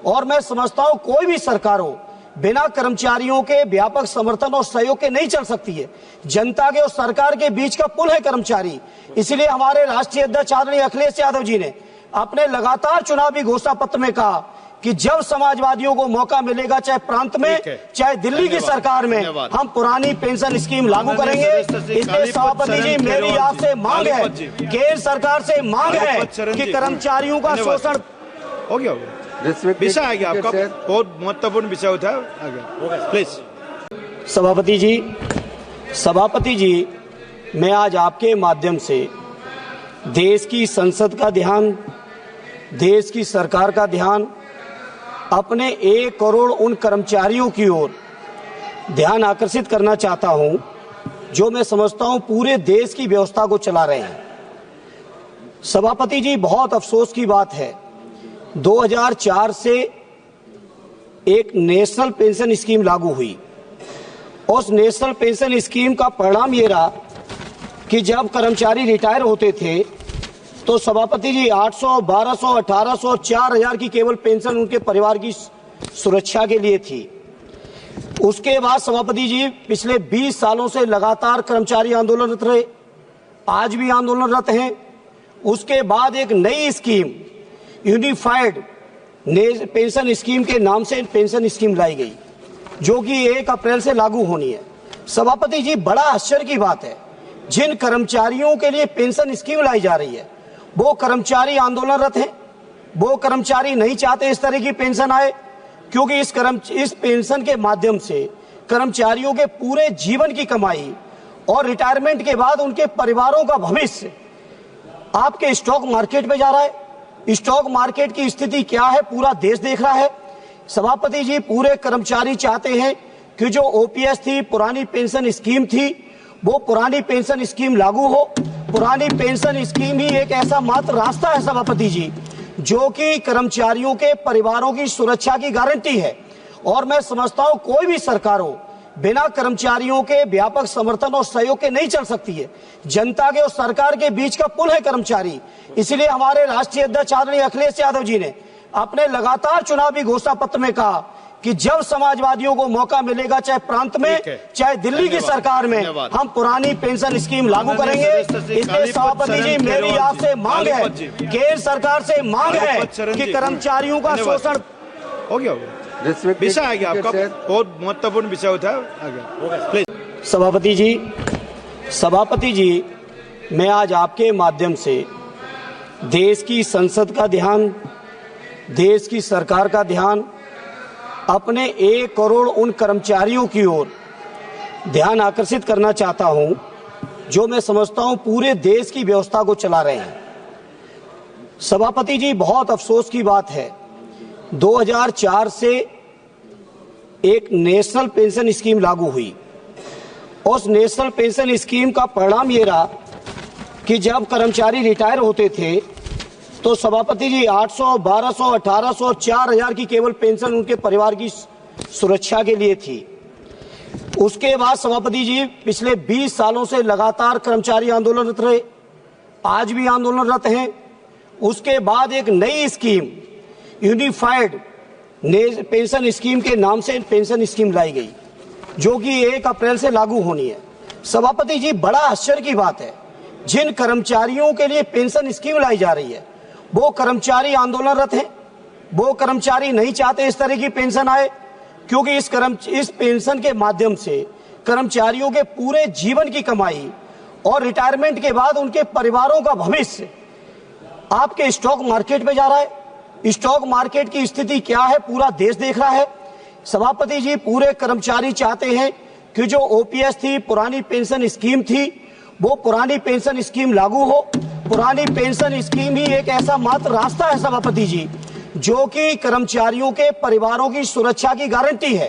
और मैं समझता हूं कोई भी सरकार हो बिना कर्मचारियों के व्यापक समर्थन और सहयोग के नहीं चल सकती है। जनता के और सरकार के बीच का पुल है कर्मचारी। इसलिए हमारे राष्ट्रीय अध्यक्ष आदरणीय अखिलेश यादव जी ने अपने लगातार चुनावी घोषणा पत्र में कहा कि जब समाजवादियों को मौका मिलेगा, चाहे प्रांत में चाहे दिल्ली की सरकार में, हम पुरानी पेंशन स्कीम लागू करेंगे। इसलिए सभापति जी, मेरी आपसे मांग है, केंद्र सरकार से मांग है कि कर्मचारियों का शोषण हो गया। विषय आ गया आपका, बहुत महत्वपूर्ण विषय उठाया, प्लीज। सभापति जी, मैं आज आपके माध्यम से देश की संसद का ध्यान, देश की सरकार का ध्यान अपने 1 करोड़ उन कर्मचारियों की ओर ध्यान आकर्षित करना चाहता हूं जो मैं समझता हूं पूरे देश की व्यवस्था को चला रहे हैं। सभापति जी, बहुत अफसोस की बात है, 2004 से एक नेशनल पेंशन स्कीम लागू हुई। उस नेशनल पेंशन स्कीम का परिणाम ये रहा कि जब कर्मचारी रिटायर होते थे तो सभापति जी 800, 1200, 1800, 4000 की केवल पेंशन उनके परिवार की सुरक्षा के लिए थी। उसके बाद सभापति जी पिछले 20 सालों से लगातार कर्मचारी आंदोलनरत रहे, आज भी आंदोलनरत हैं। उसके बाद एक नई स्कीम यूनिफाइड पेंशन स्कीम के नाम से पेंशन स्कीम लाई गई, जो कि 1 अप्रैल से लागू होनी है। सभापति जी, बड़ा आश्चर्य की बात है, जिन कर्मचारियों के लिए पेंशन स्कीम लाई जा रही है वो कर्मचारी आंदोलनरत हैं। वो कर्मचारी नहीं चाहते इस तरह की पेंशन आए, क्योंकि इस पेंशन के माध्यम से कर्मचारियों के पूरे जीवन की कमाई और रिटायरमेंट के बाद उनके परिवारों का भविष्य आपके स्टॉक मार्केट में जा रहा है। स्टॉक मार्केट की स्थिति क्या है पूरा देश देख रहा है। सभापति जी, पूरे कर्मचारी चाहते हैं कि जो ओपीएस थी, पुरानी पेंशन स्कीम थी, वो पुरानी पेंशन स्कीम लागू हो। पुरानी पेंशन स्कीम ही एक ऐसा मात्र रास्ता है सभापति जी, जो कि कर्मचारियों के परिवारों की सुरक्षा की गारंटी है। और मैं समझता हूं कोई भी सरकार हो बिना कर्मचारियों के व्यापक समर्थन और सहयोग के नहीं चल सकती है। जनता के और सरकार के बीच का पुल है कर्मचारी। इसलिए हमारे राष्ट्रीय अध्यक्ष आदरणीय अखिलेश यादव जी ने अपने लगातार चुनावी घोषणा पत्र में कहा कि जब समाजवादियों को मौका मिलेगा, चाहे प्रांत में चाहे दिल्ली की सरकार में, हम पुरानी पेंशन स्कीम लागू करेंगे। इसलिए सभापति जी, मेरी आपसे मांग है, केंद्र सरकार से मांग है कि कर्मचारियों का शोषण हो गया। विषय आ गया आपका, बहुत महत्वपूर्ण विषय उठाया, प्लीज। सभापति जी, मैं आज आपके माध्यम से देश की संसद का ध्यान, देश की सरकार का ध्यान अपने 1 करोड़ उन कर्मचारियों की ओर ध्यान आकर्षित करना चाहता हूं जो मैं समझता हूं पूरे देश की व्यवस्था को चला रहे हैं। सभापति जी, बहुत अफसोस की बात है, 2004 से एक नेशनल पेंशन स्कीम लागू हुई। उस नेशनल पेंशन स्कीम का परिणाम ये रहा कि जब कर्मचारी रिटायर होते थे तो सभापति जी 800, 1200, 1800, 4000 की केवल पेंशन उनके परिवार की सुरक्षा के लिए थी। उसके बाद सभापति जी पिछले 20 सालों से लगातार कर्मचारी आंदोलनरत रहे, आज भी आंदोलनरत हैं। उसके बाद एक नई स्कीम यूनिफाइड पेंशन स्कीम के नाम से पेंशन स्कीम लाई गई, जो कि 1 अप्रैल से लागू होनी है। सभापति जी, बड़ा आश्चर्य की बात है, जिन कर्मचारियों के लिए पेंशन स्कीम लाई जा रही है वो कर्मचारी आंदोलनरत हैं। वो कर्मचारी नहीं चाहते इस तरह की पेंशन आए, क्योंकि इस पेंशन के माध्यम से कर्मचारियों के पूरे जीवन की कमाई और रिटायरमेंट के बाद उनके परिवारों का भविष्य आपके स्टॉक मार्केट में जा रहा है। स्टॉक मार्केट की स्थिति क्या है पूरा देश देख रहा है। सभापति जी, पूरे कर्मचारी चाहते हैं कि जो ओपीएस थी, पुरानी पेंशन स्कीम थी, वो पुरानी पेंशन स्कीम लागू हो। पुरानी पेंशन स्कीम ही एक ऐसा मात्र रास्ता है सभापति जी, जो कि कर्मचारियों के परिवारों की सुरक्षा की गारंटी है।